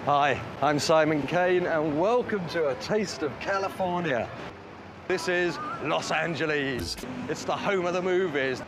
Hi, I'm Simon Kane and welcome to A Taste of California. This is Los Angeles. It's the home of the movies.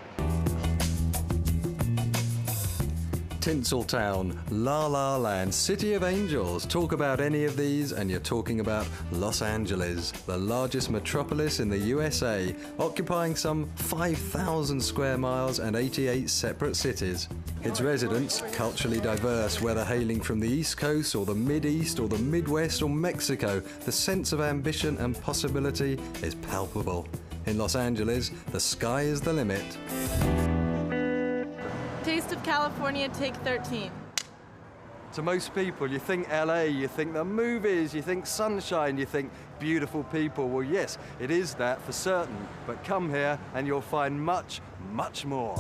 Tinseltown, La La Land, City of Angels. Talk about any of these and you're talking about Los Angeles, the largest metropolis in the USA, occupying some 5,000 square miles and 88 separate cities. Its residents, culturally diverse, whether hailing from the East Coast or the Mid-East or the Midwest or Mexico, the sense of ambition and possibility is palpable. In Los Angeles, the sky is the limit. Taste of California, take 13. To most people, you think LA, you think the movies, you think sunshine, you think beautiful people. Well, yes, it is that for certain, but come here and you'll find much, much more.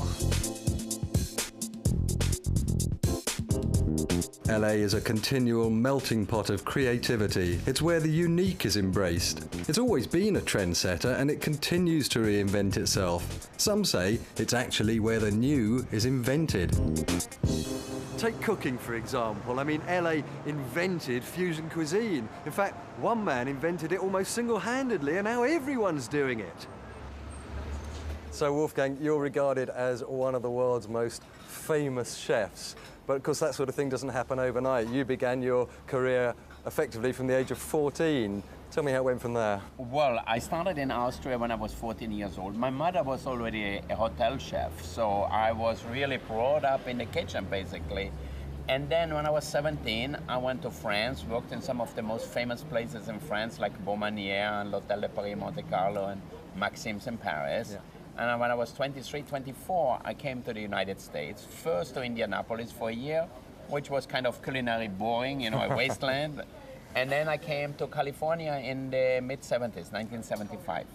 LA is a continual melting pot of creativity. It's where the unique is embraced. It's always been a trendsetter and it continues to reinvent itself. Some say it's actually where the new is invented. Take cooking, for example. I mean, LA invented fusion cuisine. In fact, one man invented it almost single-handedly and now everyone's doing it. So, Wolfgang, you're regarded as one of the world's most famous chefs. But of course, that sort of thing doesn't happen overnight. You began your career effectively from the age of 14. Tell me how it went from there. Well, I started in Austria when I was 14 years old. My mother was already a hotel chef, so I was really brought up in the kitchen, basically. And then when I was 17, I went to France, worked in some of the most famous places in France, like Beaumanière and L'Hôtel de Paris, Monte Carlo, and Maxim's in Paris. Yeah. And when I was 23, 24, I came to the United States, first to Indianapolis for a year, which was kind of culinary boring, you know, a wasteland. And then I came to California in the mid-70s, 1975.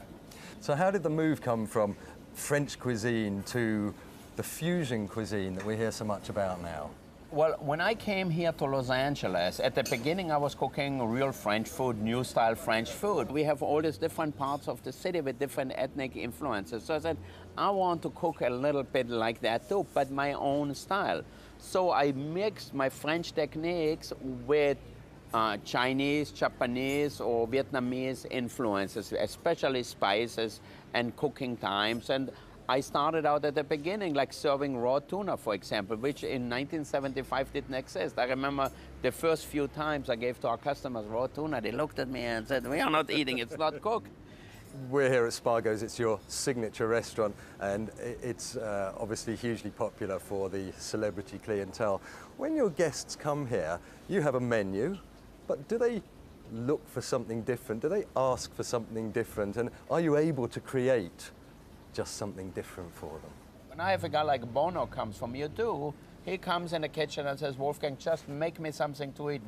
So how did the move come from French cuisine to the fusion cuisine that we hear so much about now? Well, when I came here to Los Angeles, at the beginning I was cooking real French food, new style French food. We have all these different parts of the city with different ethnic influences. So I said, I want to cook a little bit like that too, but my own style. So I mixed my French techniques with Chinese, Japanese, or Vietnamese influences, especially spices and cooking times. And I started out at the beginning, like serving raw tuna, for example, which in 1975 didn't exist. I remember the first few times I gave to our customers raw tuna, they looked at me and said, we are not eating, it's not cooked. We're here at Spargo's, it's your signature restaurant, and it's obviously hugely popular for the celebrity clientele. When your guests come here, you have a menu, but do they look for something different? Do they ask for something different? And are you able to create just something different for them? When I have a guy like Bono comes from you too, he comes in the kitchen and says, Wolfgang, just make me something to eat,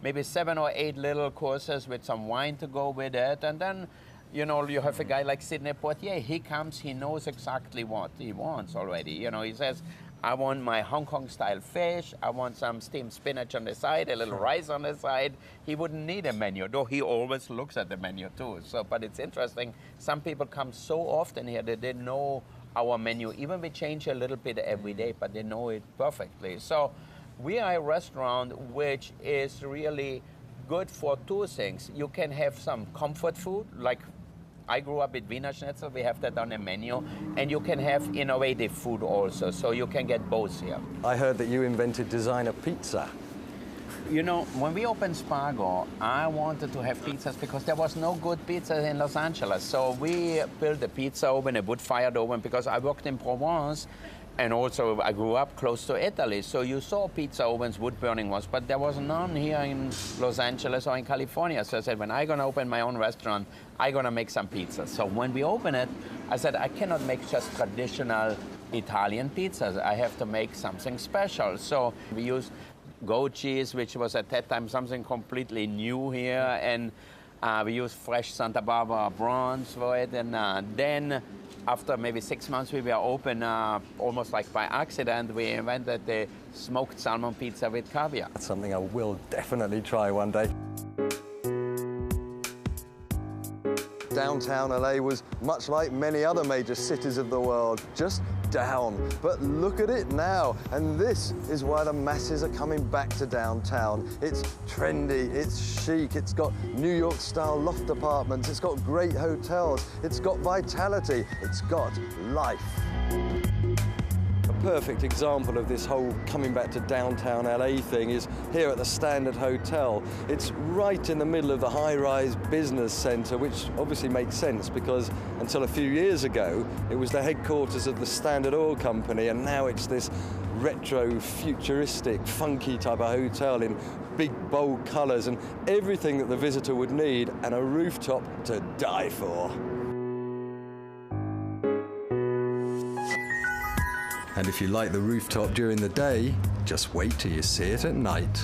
maybe 7 or 8 little courses with some wine to go with it. And then, you know, you have a guy like Sidney Poitier, he comes, he knows exactly what he wants already. You know, he says, I want my Hong Kong style fish, I want some steamed spinach on the side, a little rice on the side. He wouldn't need a menu, though he always looks at the menu too. So, but it's interesting, some people come so often here that they know our menu. Even we change a little bit every day, but they know it perfectly. So we are a restaurant which is really good for two things. You can have some comfort food, like I grew up with Wiener Schnitzel, we have that on the menu, and you can have innovative food also, so you can get both here. I heard that you invented designer pizza. You know, when we opened Spargo, I wanted to have pizzas because there was no good pizza in Los Angeles. So we built a pizza oven, a wood-fired oven, because I worked in Provence, and also I grew up close to Italy. So you saw pizza ovens, wood-burning ones, but there was none here in Los Angeles or in California. So I said, when I'm gonna open my own restaurant, I'm gonna make some pizzas. So when we opened it, I said, I cannot make just traditional Italian pizzas. I have to make something special. So we used goat cheese, which was at that time something completely new here, and we used fresh Santa Barbara prawns for it, and then after maybe 6 months we were open, almost like by accident, we invented the smoked salmon pizza with caviar. That's something I will definitely try one day. Downtown LA was much like many other major cities of the world, just down. But look at it now, and this is why the masses are coming back to downtown. It's trendy, it's chic, it's got New York-style loft apartments, it's got great hotels, it's got vitality, it's got life. A perfect example of this whole coming back to downtown LA thing is here at the Standard Hotel. It's right in the middle of the high-rise business centre, which obviously makes sense because until a few years ago it was the headquarters of the Standard Oil Company, and now it's this retro, futuristic, funky type of hotel in big, bold colours and everything that the visitor would need, and a rooftop to die for. And if you like the rooftop during the day, just wait till you see it at night.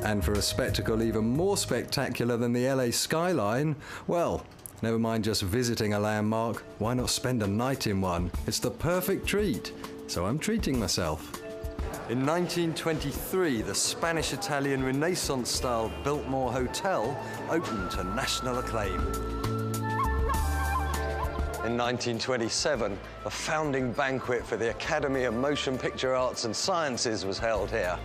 And for a spectacle even more spectacular than the LA skyline, well, never mind just visiting a landmark, why not spend a night in one? It's the perfect treat, so I'm treating myself. In 1923, the Spanish-Italian Renaissance-style Biltmore Hotel opened to national acclaim. In 1927, the founding banquet for the Academy of Motion Picture Arts and Sciences was held here.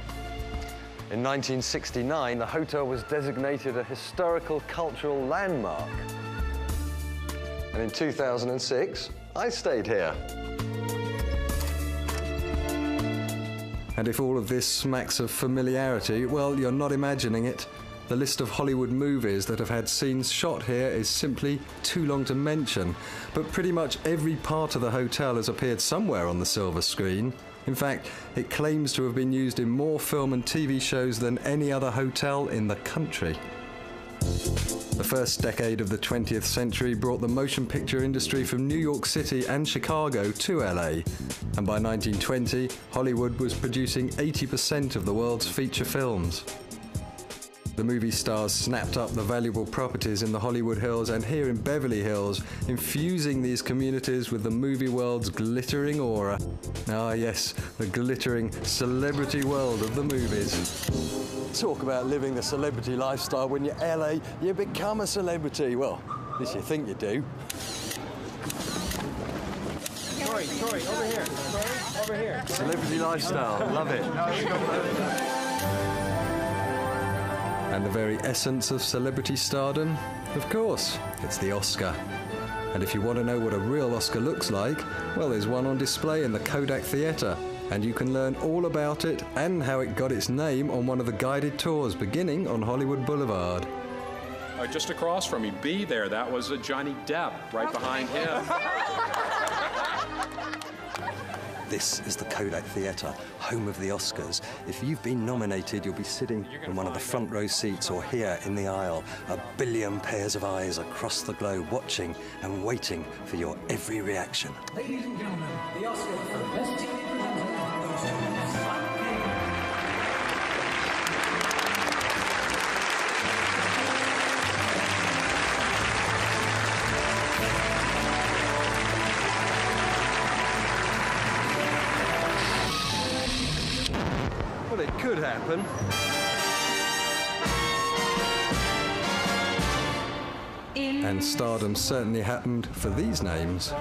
In 1969, the hotel was designated a historical cultural landmark. And in 2006, I stayed here. And if all of this smacks of familiarity, well, you're not imagining it. The list of Hollywood movies that have had scenes shot here is simply too long to mention. But pretty much every part of the hotel has appeared somewhere on the silver screen. In fact, it claims to have been used in more film and TV shows than any other hotel in the country. The first decade of the 20th century brought the motion picture industry from New York City and Chicago to LA. And by 1920, Hollywood was producing 80% of the world's feature films. The movie stars snapped up the valuable properties in the Hollywood Hills and here in Beverly Hills, infusing these communities with the movie world's glittering aura. Ah yes, the glittering celebrity world of the movies. Talk about living the celebrity lifestyle. When you're LA, you become a celebrity. Well, at least you think you do. Sorry, over here. Sorry, over here. Celebrity lifestyle, love it. And the very essence of celebrity stardom? Of course, it's the Oscar. And if you want to know what a real Oscar looks like, well, there's one on display in the Kodak Theatre. And you can learn all about it and how it got its name on one of the guided tours beginning on Hollywood Boulevard. Just across from me, B there, that was Johnny Depp, right behind him. This is the Kodak Theatre, home of the Oscars. If you've been nominated, you'll be sitting in one of the front row seats or here in the aisle. A billion pairs of eyes across the globe watching and waiting for your every reaction. Ladies and gentlemen, the Oscar for Best TV Presenter goes to Well, it could happen. And stardom certainly happened for these names.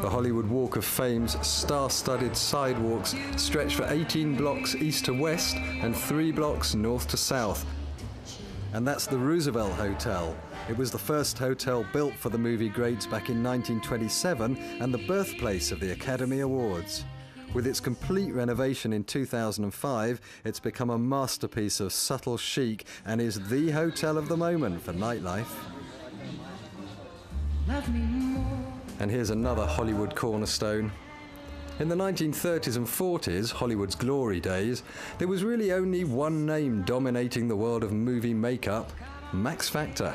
The Hollywood Walk of Fame's star-studded sidewalks stretch for 18 blocks east to west and 3 blocks north to south. And that's the Roosevelt Hotel. It was the first hotel built for the movie greats back in 1927 and the birthplace of the Academy Awards. With its complete renovation in 2005, it's become a masterpiece of subtle chic and is the hotel of the moment for nightlife. And here's another Hollywood cornerstone. In the 1930s and 40s, Hollywood's glory days, there was really only one name dominating the world of movie makeup: Max Factor.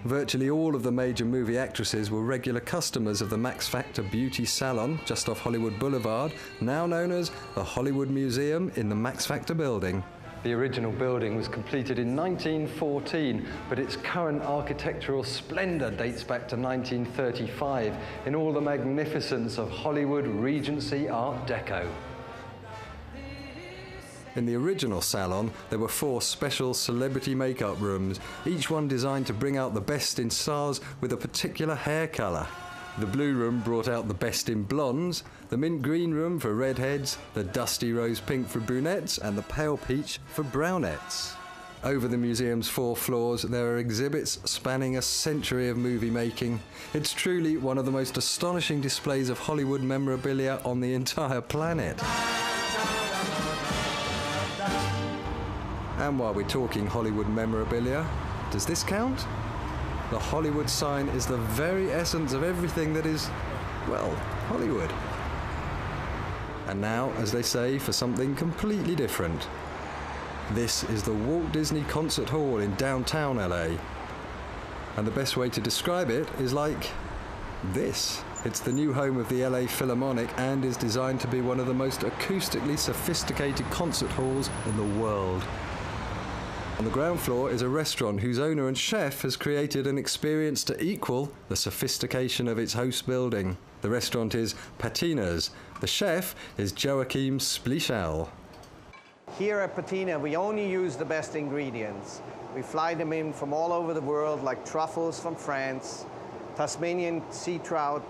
Virtually all of the major movie actresses were regular customers of the Max Factor Beauty Salon just off Hollywood Boulevard, now known as the Hollywood Museum in the Max Factor building. The original building was completed in 1914, but its current architectural splendor dates back to 1935 in all the magnificence of Hollywood Regency Art Deco. In the original salon, there were 4 special celebrity makeup rooms, each one designed to bring out the best in stars with a particular hair colour. The blue room brought out the best in blondes, the mint green room for redheads, the dusty rose pink for brunettes, and the pale peach for brownettes. Over the museum's 4 floors, there are exhibits spanning a century of movie making. It's truly one of the most astonishing displays of Hollywood memorabilia on the entire planet. And while we're talking Hollywood memorabilia, does this count? The Hollywood sign is the very essence of everything that is, well, Hollywood. And now, as they say, for something completely different. This is the Walt Disney Concert Hall in downtown LA. And the best way to describe it is like this. It's the new home of the LA Philharmonic and is designed to be one of the most acoustically sophisticated concert halls in the world. On the ground floor is a restaurant whose owner and chef has created an experience to equal the sophistication of its host building. The restaurant is Patina's. The chef is Joachim Splichal. Here at Patina, we only use the best ingredients. We fly them in from all over the world, like truffles from France, Tasmanian sea trout,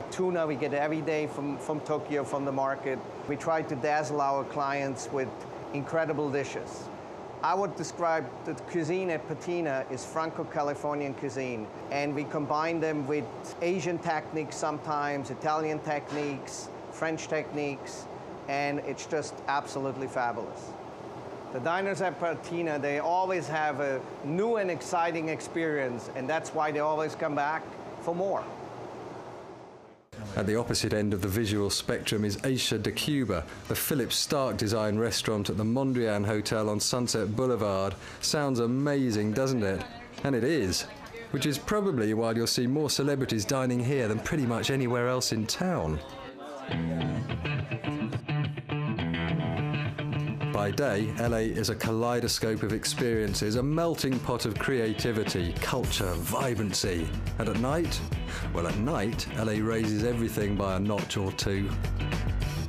tuna we get every day from Tokyo, from the market. We try to dazzle our clients with incredible dishes. I would describe the cuisine at Patina is Franco-Californian cuisine, and we combine them with Asian techniques sometimes, Italian techniques, French techniques, and it's just absolutely fabulous. The diners at Patina, they always have a new and exciting experience, and that's why they always come back for more. At the opposite end of the visual spectrum is Aisha de Cuba, the Philip Stark design restaurant at the Mondrian Hotel on Sunset Boulevard. Sounds amazing, doesn't it? And it is, which is probably why you'll see more celebrities dining here than pretty much anywhere else in town. By day, LA is a kaleidoscope of experiences, a melting pot of creativity, culture, vibrancy. And at night? Well, at night, LA raises everything by a notch or 2.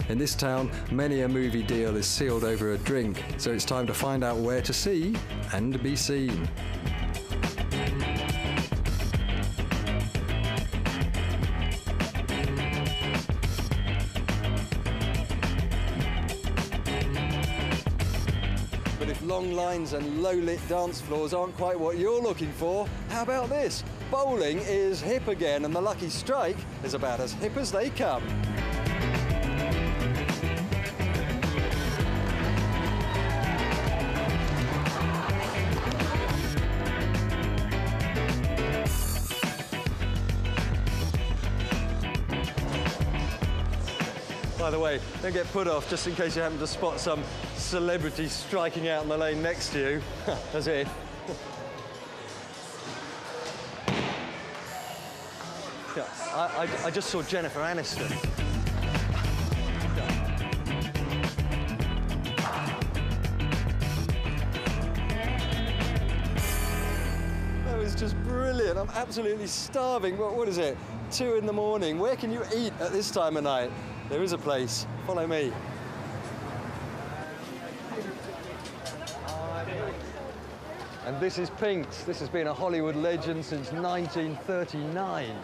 In this town, many a movie deal is sealed over a drink, so it's time to find out where to see and be seen. But if long lines and low-lit dance floors aren't quite what you're looking for, how about this? Bowling is hip again, and the Lucky Strike is about as hip as they come. By the way, don't get put off just in case you happen to spot some celebrity striking out in the lane next to you. As if. Yeah, I just saw Jennifer Aniston. That was just brilliant. I'm absolutely starving. What is it? 2 in the morning. Where can you eat at this time of night? There is a place. Follow me. And this is Pink's. This has been a Hollywood legend since 1939.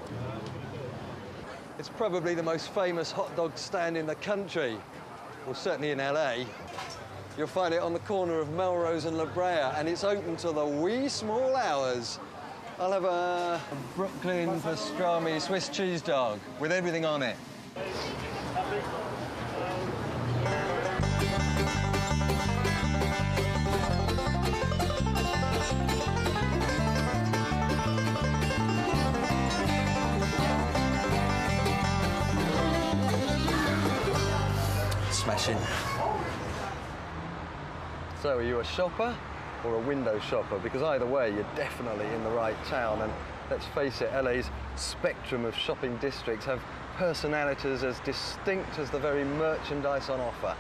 It's probably the most famous hot dog stand in the country, well, certainly in LA. You'll find it on the corner of Melrose and La Brea, and it's open till the wee small hours. I'll have a Brooklyn pastrami Swiss cheese dog with everything on it. Smashing. So, are you a shopper or a window shopper? Because either way, you're definitely in the right town. And let's face it, LA's spectrum of shopping districts have personalities as distinct as the very merchandise on offer.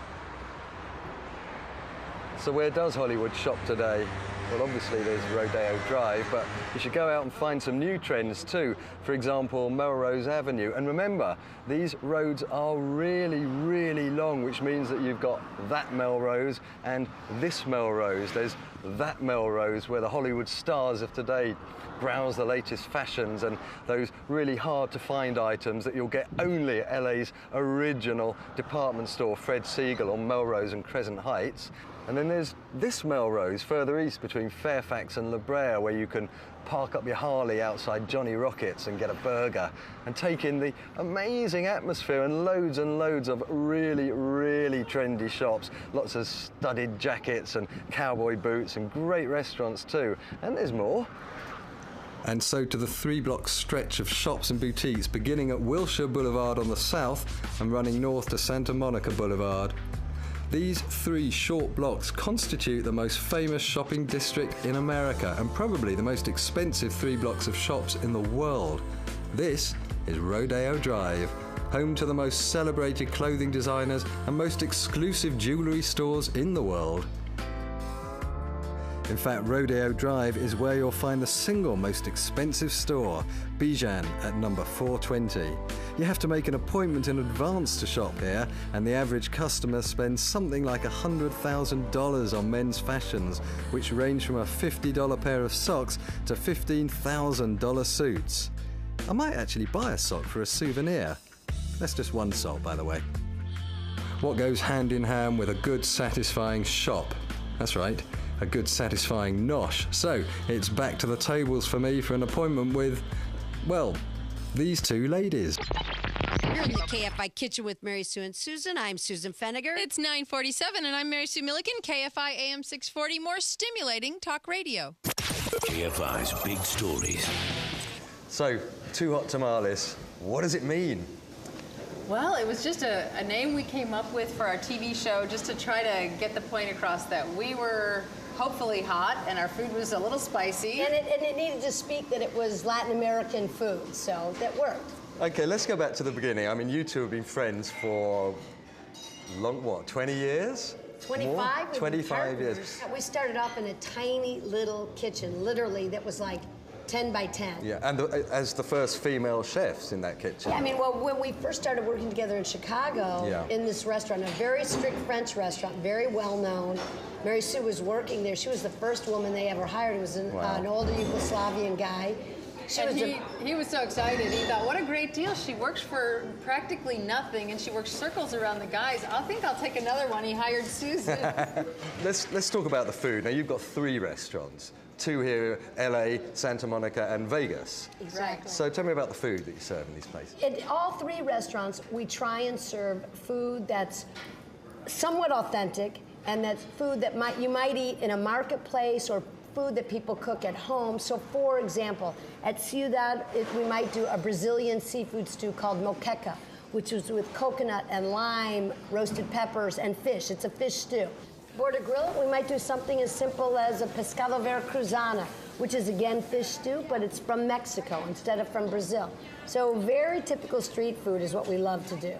So where does Hollywood shop today? Well, obviously there's Rodeo Drive, but you should go out and find some new trends too. For example, Melrose Avenue. And remember, these roads are really, really long, which means that you've got that Melrose and this Melrose. There's that Melrose where the Hollywood stars of today browse the latest fashions and those really hard to find items that you'll get only at LA's original department store, Fred Segal, on Melrose and Crescent Heights. And then there's this Melrose further east between Fairfax and La Brea, where you can park up your Harley outside Johnny Rockets and get a burger and take in the amazing atmosphere and loads of really, really trendy shops. Lots of studded jackets and cowboy boots and great restaurants too. And there's more. And so to the 3-block stretch of shops and boutiques beginning at Wilshire Boulevard on the south and running north to Santa Monica Boulevard. These 3 short blocks constitute the most famous shopping district in America and probably the most expensive 3 blocks of shops in the world. This is Rodeo Drive, home to the most celebrated clothing designers and most exclusive jewelry stores in the world. In fact, Rodeo Drive is where you'll find the single most expensive store, Bijan, at number 420. You have to make an appointment in advance to shop here, and the average customer spends something like $100,000 on men's fashions, which range from a $50 pair of socks to $15,000 suits. I might actually buy a sock for a souvenir. That's just one sock, by the way. What goes hand in hand with a good, satisfying shop? That's right. A good satisfying nosh. So it's back to the tables for me for an appointment with, well, these 2 ladies. You're in the KFI Kitchen with Mary Sue and Susan. I'm Susan Feniger. It's 9:47 and I'm Mary Sue Milliken, KFI AM 640, more stimulating talk radio. KFI's big stories. So, 2 hot tamales. What does it mean? Well, it was just a name we came up with for our TV show just to try to get the point across that we were hopefully hot and our food was a little spicy. And it needed to speak that it was Latin American food, so that worked. Okay, let's go back to the beginning. I mean, you 2 have been friends for long, what, 20 years? 25? 25 years. We started off in a tiny little kitchen, literally, that was like 10 by 10. Yeah, and as the first female chefs in that kitchen. Yeah, I mean, well, when we first started working together in Chicago, in this restaurant, a very strict French restaurant, very well known. Mary Sue was working there. She was the first woman they ever hired. It was an older Yugoslavian guy. He was so excited. He thought, what a great deal. She works for practically nothing, and she works circles around the guys. I think I'll take another one. He hired Susan. Let's talk about the food. Now, you've got 3 restaurants. 2 here, LA, Santa Monica, and Vegas. Exactly. So tell me about the food that you serve in these places. At all 3 restaurants, we try and serve food that's somewhat authentic, and that's food that you might eat in a marketplace or food that people cook at home. So, for example, at Ciudad, we might do a Brazilian seafood stew called moqueca, which is with coconut and lime, roasted peppers, and fish. It's a fish stew. Border Grill, we might do something as simple as a pescado veracruzana, which is, again, fish stew, but it's from Mexico instead of from Brazil. So very typical street food is what we love to do.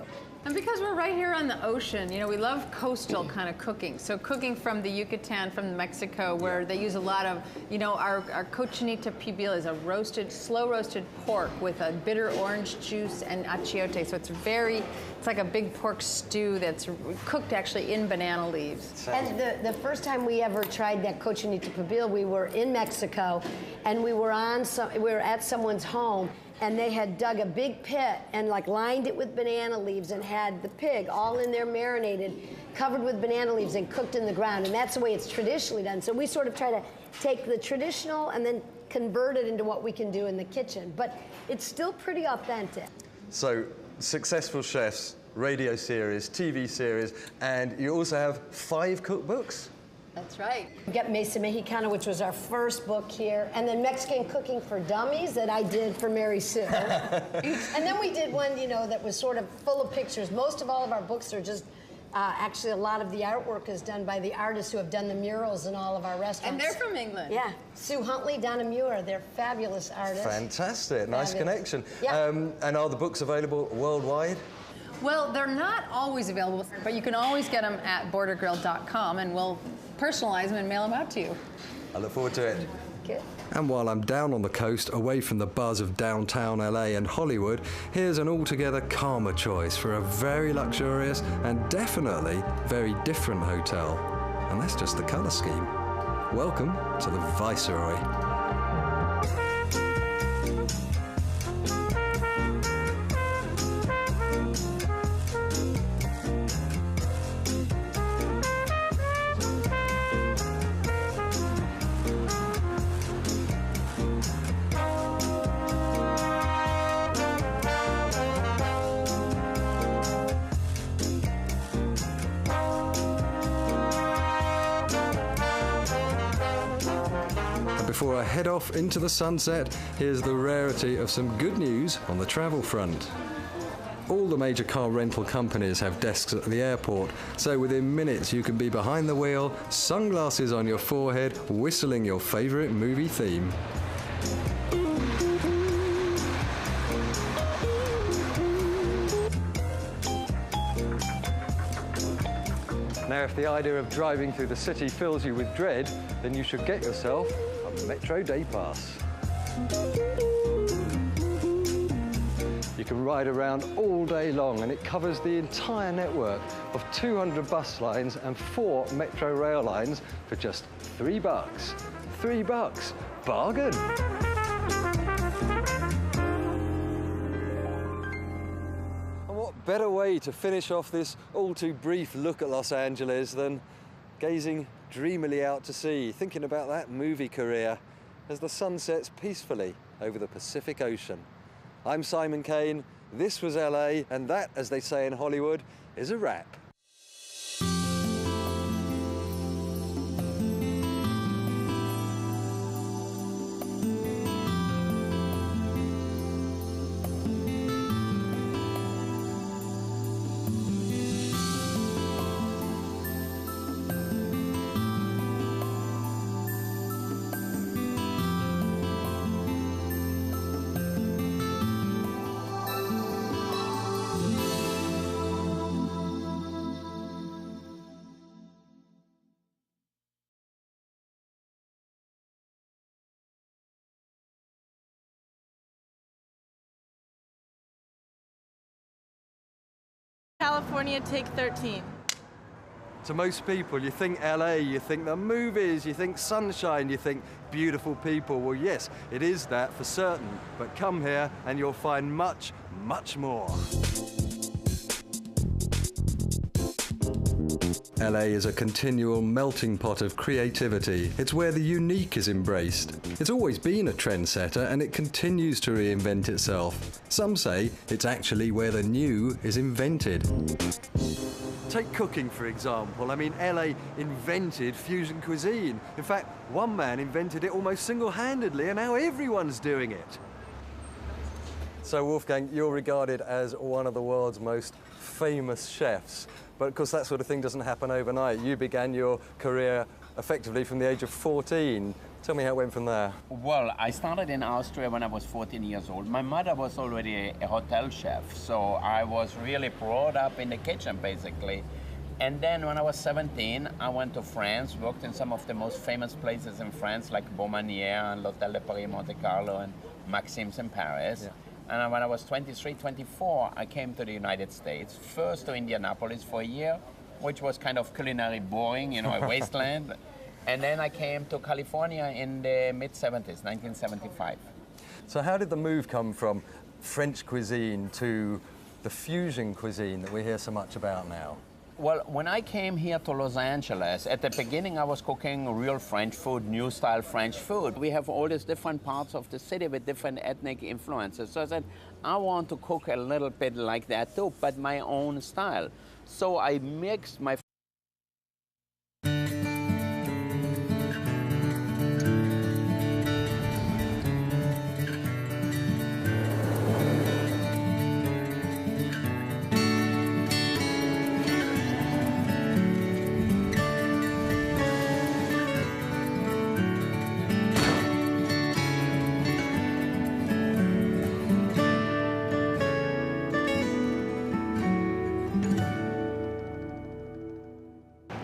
And because we're right here on the ocean, you know, we love coastal kind of cooking. So cooking from the Yucatan, from Mexico, where they use a lot of, you know, our cochinita pibil is a roasted, slow roasted pork with a bitter orange juice and achiote. So it's like a big pork stew that's cooked actually in banana leaves. And the first time we ever tried that cochinita pibil, we were in Mexico, and we were at someone's home, and they had dug a big pit and like lined it with banana leaves and had the pig all in there marinated, covered with banana leaves and cooked in the ground. And that's the way it's traditionally done. So we sort of try to take the traditional and then convert it into what we can do in the kitchen. But it's still pretty authentic. So successful chefs, radio series, TV series, and you also have 5 cookbooks? That's right. We got Mesa Mexicana, which was our first book here, and then Mexican Cooking for Dummies that I did for Mary Sue. And then we did one, you know, that was sort of full of pictures. Most of all of our books are just, actually a lot of the artwork is done by the artists who have done the murals in all of our restaurants. And they're from England. Yeah. Sue Huntley, Donna Muir, they're fabulous artists. Fantastic, nice connection. Yeah. And are the books available worldwide? Well, they're not always available, but you can always get them at bordergrill.com, and we'll personalize them and mail them out to you. I look forward to it. Good. And while I'm down on the coast, away from the buzz of downtown LA and Hollywood, here's an altogether calmer choice for a very luxurious and definitely very different hotel. And that's just the colour scheme. Welcome to the Viceroy. Before I head off into the sunset, here's the rarity of some good news on the travel front. All the major car rental companies have desks at the airport, so within minutes you can be behind the wheel, sunglasses on your forehead, whistling your favourite movie theme. Now, if the idea of driving through the city fills you with dread, then you should get yourself a Metro Day Pass. You can ride around all day long, and it covers the entire network of 200 bus lines and 4 Metro rail lines for just $3. $3, bargain! And what better way to finish off this all too brief look at Los Angeles than gazing dreamily out to sea, thinking about that movie career as the sun sets peacefully over the Pacific Ocean. I'm Simon Kane, this was LA, and that, as they say in Hollywood, is a wrap. California, take 13. To most people, you think LA, you think the movies, you think sunshine, you think beautiful people. Well, yes, it is that for certain, but come here and you'll find much, much more. LA is a continual melting pot of creativity. It's where the unique is embraced. It's always been a trendsetter and it continues to reinvent itself. Some say it's actually where the new is invented. Take cooking, for example. I mean, LA invented fusion cuisine. In fact, one man invented it almost single-handedly, and now everyone's doing it. So, Wolfgang, you're regarded as one of the world's most famous chefs. But of course, that sort of thing doesn't happen overnight. You began your career effectively from the age of 14. Tell me how it went from there. Well, I started in Austria when I was 14 years old. My mother was already a hotel chef, so I was really brought up in the kitchen, basically. And then when I was 17, I went to France, worked in some of the most famous places in France, like Beaumanière and L'Hôtel de Paris, Monte Carlo, and Maxim's in Paris. Yeah. And when I was 23, 24, I came to the United States, first to Indianapolis for a year, which was kind of culinary boring, you know, a wasteland. And then I came to California in the mid-70s, 1975. So how did the move come from French cuisine to the fusion cuisine that we hear so much about now? Well, when I came here to Los Angeles, at the beginning I was cooking real French food, new style French food. We have all these different parts of the city with different ethnic influences. So I said, I want to cook a little bit like that too, but my own style. So I mixed my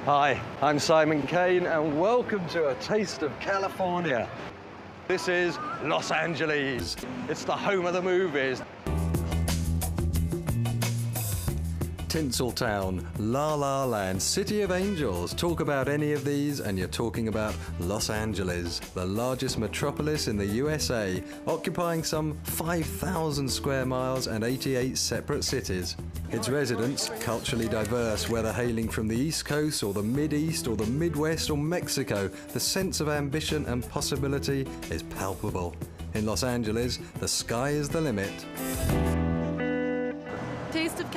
Hi, I'm Simon Kane and welcome to A Taste of California. This is Los Angeles. It's the home of the movies. Tinseltown, La La Land, City of Angels. Talk about any of these and you're talking about Los Angeles, the largest metropolis in the USA, occupying some 5,000 square miles and 88 separate cities. Its residents, culturally diverse, whether hailing from the East Coast or the Mid-East or the Midwest or Mexico, the sense of ambition and possibility is palpable. In Los Angeles, the sky is the limit.